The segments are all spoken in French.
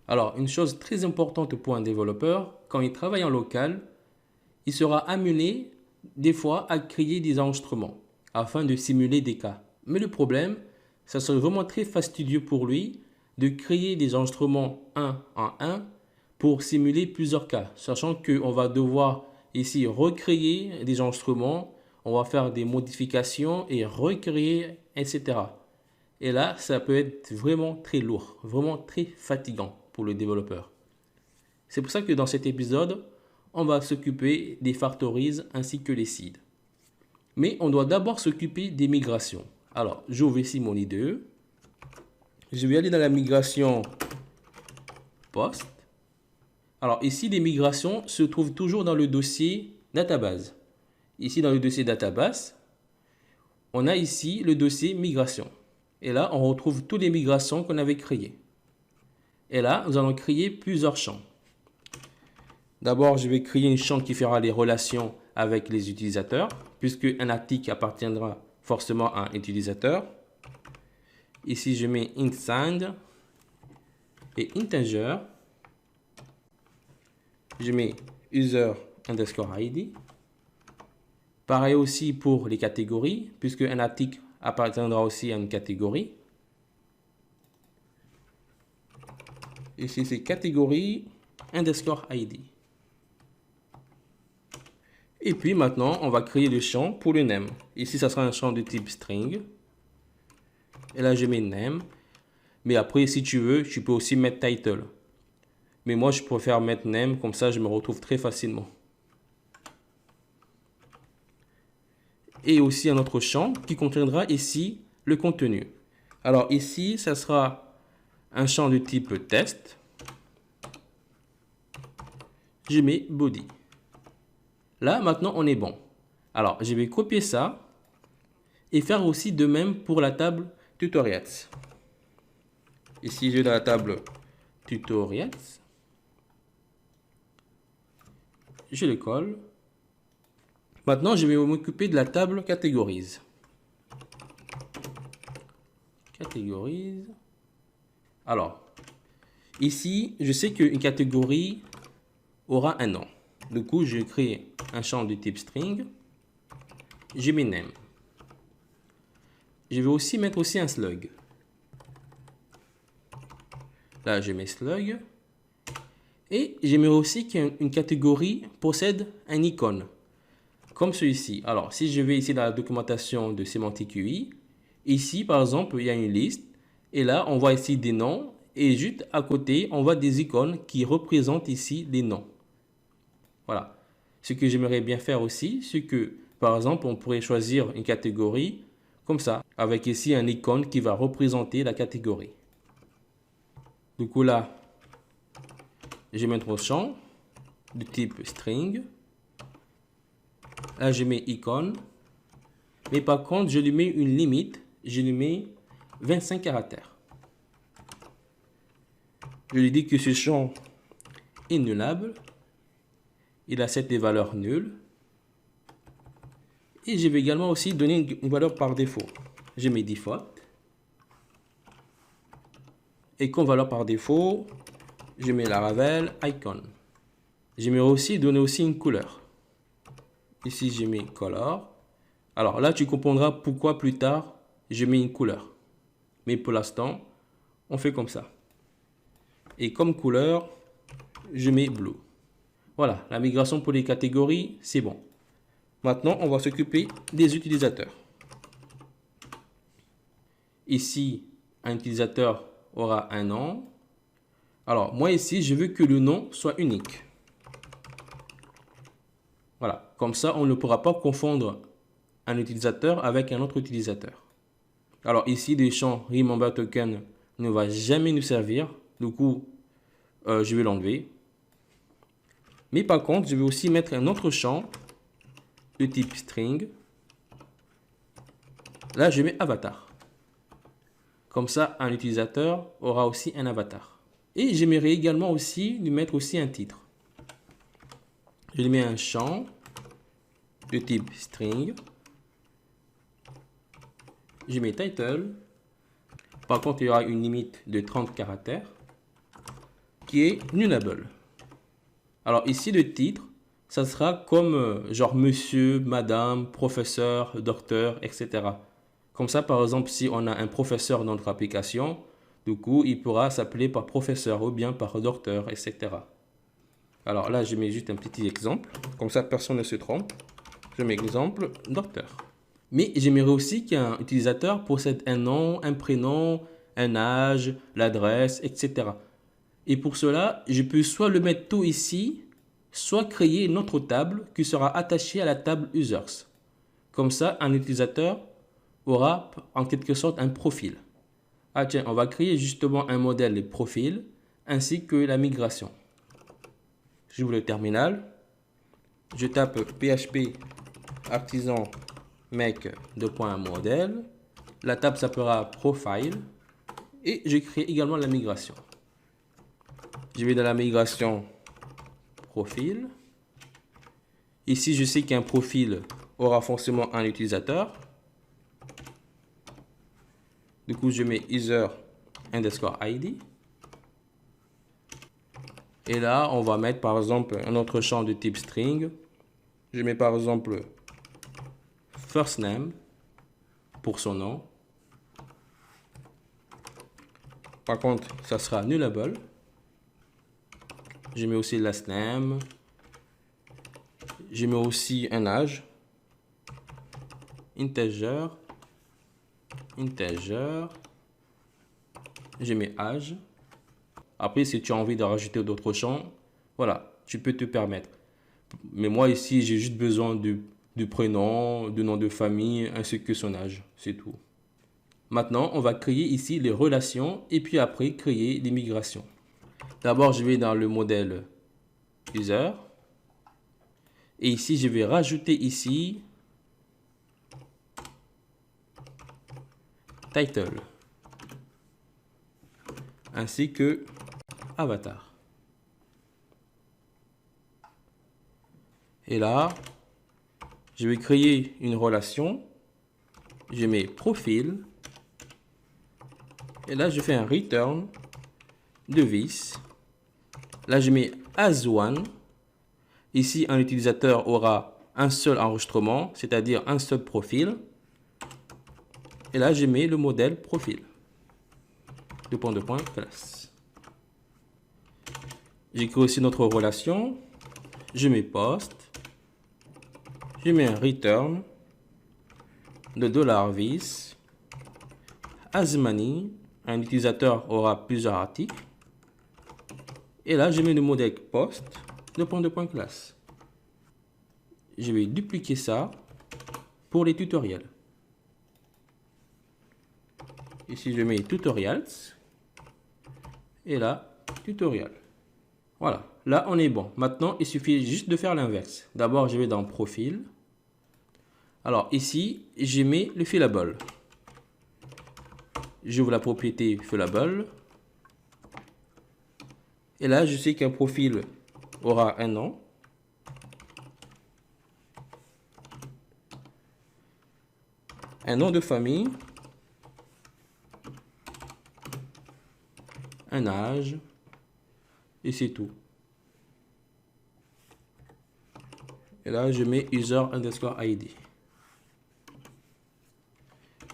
Alors, une chose très importante pour un développeur, quand il travaille en local, il sera amené des fois à créer des enregistrements afin de simuler des cas. Mais le problème, ça serait vraiment très fastidieux pour lui de créer des enregistrements un en un pour simuler plusieurs cas, sachant qu'on va devoir ici recréer des enregistrements, on va faire des modifications et recréer, etc. Et là, ça peut être vraiment très lourd, vraiment très fatigant pour le développeur. C'est pour ça que dans cet épisode, on va s'occuper des factories ainsi que les seeds. Mais on doit d'abord s'occuper des migrations. Alors, j'ouvre ici mon IDE. Je vais aller dans la migration post. Alors ici, les migrations se trouvent toujours dans le dossier database. Ici, dans le dossier database, on a ici le dossier migration. Et là, on retrouve toutes les migrations qu'on avait créées. Et là, nous allons créer plusieurs champs. D'abord, je vais créer un champ qui fera les relations avec les utilisateurs, puisque un article appartiendra forcément à un utilisateur. Ici, je mets int et integer. Je mets user underscore ID. Pareil aussi pour les catégories, puisque un article appartiendra aussi à une catégorie. Ici, c'est catégorie underscore ID. Et puis maintenant, on va créer le champ pour le name. Ici, ça sera un champ de type string. Et là, je mets name. Mais après, si tu veux, tu peux aussi mettre title. Mais moi, je préfère mettre name, comme ça, je me retrouve très facilement. Et aussi un autre champ qui contiendra ici le contenu. Alors ici, ça sera un champ de type test. Je mets body. Là, maintenant, on est bon. Alors, je vais copier ça et faire aussi de même pour la table tutorials. Ici, j'ai la table tutorials. Je le colle. Maintenant, je vais m'occuper de la table catégorise. Catégorise. Alors, ici, je sais qu'une catégorie aura un nom. Du coup, je crée un champ de type string. Je mets name. Je vais aussi mettre aussi un slug. Là, je mets slug. Et j'aimerais aussi qu'une catégorie possède un icône, comme celui-ci. Alors, si je vais ici dans la documentation de Semantic UI, ici, par exemple, il y a une liste. Et là, on voit ici des noms. Et juste à côté, on voit des icônes qui représentent ici des noms. Voilà. Ce que j'aimerais bien faire aussi, c'est que, par exemple, on pourrait choisir une catégorie comme ça, avec ici un icône qui va représenter la catégorie. Du coup, là, je vais mettre un champ de type string. Là, je mets icône. Mais par contre, je lui mets une limite. Je lui mets 25 caractères. Je lui dis que ce champ est nullable. Il accepte des valeurs nulles. Et je vais également aussi donner une valeur par défaut. Je mets default. Et comme valeur par défaut, je mets Laravel icon. J'aimerais aussi donner aussi une couleur. Ici, je mets color. Alors là, tu comprendras pourquoi plus tard, je mets une couleur. Mais pour l'instant, on fait comme ça. Et comme couleur, je mets blue. Voilà, la migration pour les catégories, c'est bon. Maintenant, on va s'occuper des utilisateurs. Ici, un utilisateur aura un nom. Alors, moi ici, je veux que le nom soit unique. Voilà, comme ça, on ne pourra pas confondre un utilisateur avec un autre utilisateur. Alors ici, le champ remember token ne va jamais nous servir. Du coup, je vais l'enlever. Mais par contre, je vais aussi mettre un autre champ de type string. Là, je mets avatar. Comme ça, un utilisateur aura aussi un avatar. Et j'aimerais également aussi lui mettre aussi un titre. Je lui mets un champ de type string. Je mets title. Par contre, il y aura une limite de 30 caractères. qui est nullable. Alors ici, le titre, ça sera comme genre monsieur, madame, professeur, docteur, etc. Comme ça, par exemple, si on a un professeur dans notre application, du coup, il pourra s'appeler par professeur ou bien par docteur, etc. Alors là, je mets juste un petit exemple. Comme ça, personne ne se trompe. Je mets exemple docteur. Mais j'aimerais aussi qu'un utilisateur possède un nom, un prénom, un âge, l'adresse, etc. Et pour cela, je peux soit le mettre tout ici, soit créer une autre table qui sera attachée à la table users. Comme ça, un utilisateur aura en quelque sorte un profil. Ah tiens, on va créer justement un modèle de profil ainsi que la migration. J'ouvre le terminal. Je tape PHP artisan make modèle. La table s'appellera profile. Et je crée également la migration. Je vais dans la migration profil. Ici, je sais qu'un profil aura forcément un utilisateur. Du coup, je mets user underscore ID. Et là, on va mettre par exemple un autre champ de type string. Je mets par exemple first name pour son nom. Par contre, ça sera nullable. Je mets aussi last name. Je mets aussi un âge. Integer. Integer. Je mets âge. Après, si tu as envie de rajouter d'autres champs, voilà, tu peux te permettre. Mais moi ici, j'ai juste besoin du prénom, du nom de famille, ainsi que son âge. C'est tout. Maintenant, on va créer ici les relations et puis après créer les migrations. D'abord, je vais dans le modèle user. Et ici, je vais rajouter ici title ainsi que avatar. Et là, je vais créer une relation. Je mets profil. Et là, je fais un return de vis. Là, je mets as one. Ici, un utilisateur aura un seul enregistrement, c'est-à-dire un seul profil. Et là, je mets le modèle profil. Classe. J'écris aussi notre relation. Je mets post. Je mets un return de $vis. As many. Un utilisateur aura plusieurs articles. Et là, je mets le modèle post classe. Je vais dupliquer ça pour les tutoriels. Ici, je mets tutorials. Et là, tutoriel. Voilà, là, on est bon. Maintenant, il suffit juste de faire l'inverse. D'abord, je vais dans profil. Alors, ici, je mets le fillable. J'ouvre la propriété fillable. Et là, je sais qu'un profil aura un nom. Un nom de famille. Un âge. Et c'est tout. Et là, je mets user underscore ID.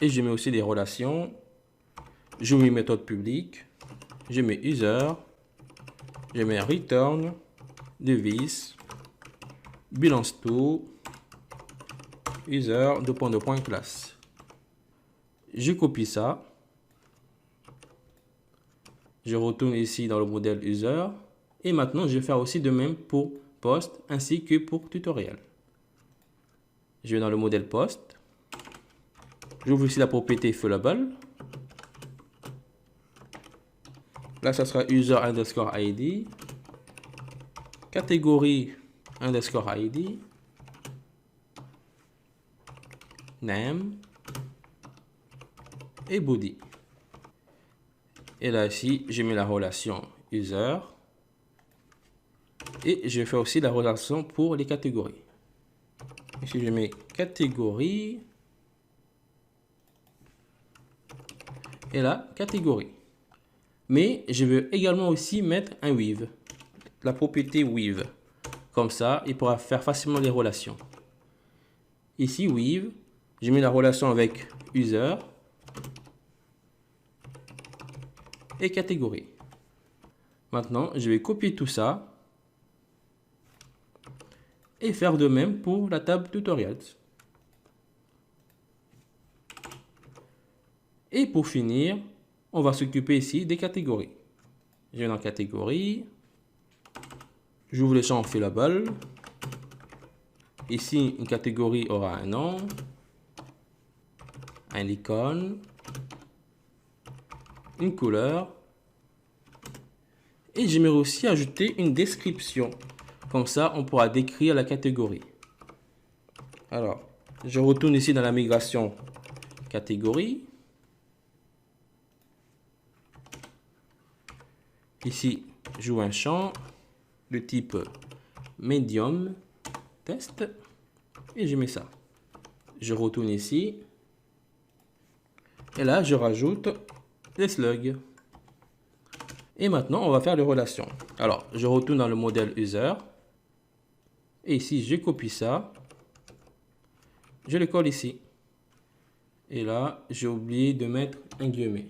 Et je mets aussi des relations. Je mets méthode publique. Je mets user. Je mets return. Device. Balance to. User. Classe. Je copie ça. Je retourne ici dans le modèle user. Et maintenant, je vais faire aussi de même pour post ainsi que pour tutoriel. Je vais dans le modèle post. J'ouvre ici la propriété fillable. Là, ça sera user underscore ID. Catégorie underscore ID. Name. Et body. Et là, ici, je mets la relation user. Et je fais aussi la relation pour les catégories. Ici, je mets catégorie. Et là, catégorie. Mais je veux également aussi mettre un with, la propriété with. Comme ça, il pourra faire facilement les relations. Ici, with, j'ai mis la relation avec user et catégorie. Maintenant, je vais copier tout ça et faire de même pour la table tutorials. Et pour finir, on va s'occuper ici des catégories. Je vais dans catégorie, j'ouvre le champ fillable. Ici, une catégorie aura un nom, un icône, une couleur. Et j'aimerais aussi ajouter une description. Comme ça, on pourra décrire la catégorie. Alors, je retourne ici dans la migration catégorie. Ici, j'ouvre un champ de type medium test et je mets ça. Je retourne ici et là, je rajoute les slugs. Et maintenant, on va faire les relations. Alors, je retourne dans le modèle user. Et ici, je copie ça. Je le colle ici. Et là, j'ai oublié de mettre un guillemet.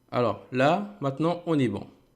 Alors là, maintenant, on est bon.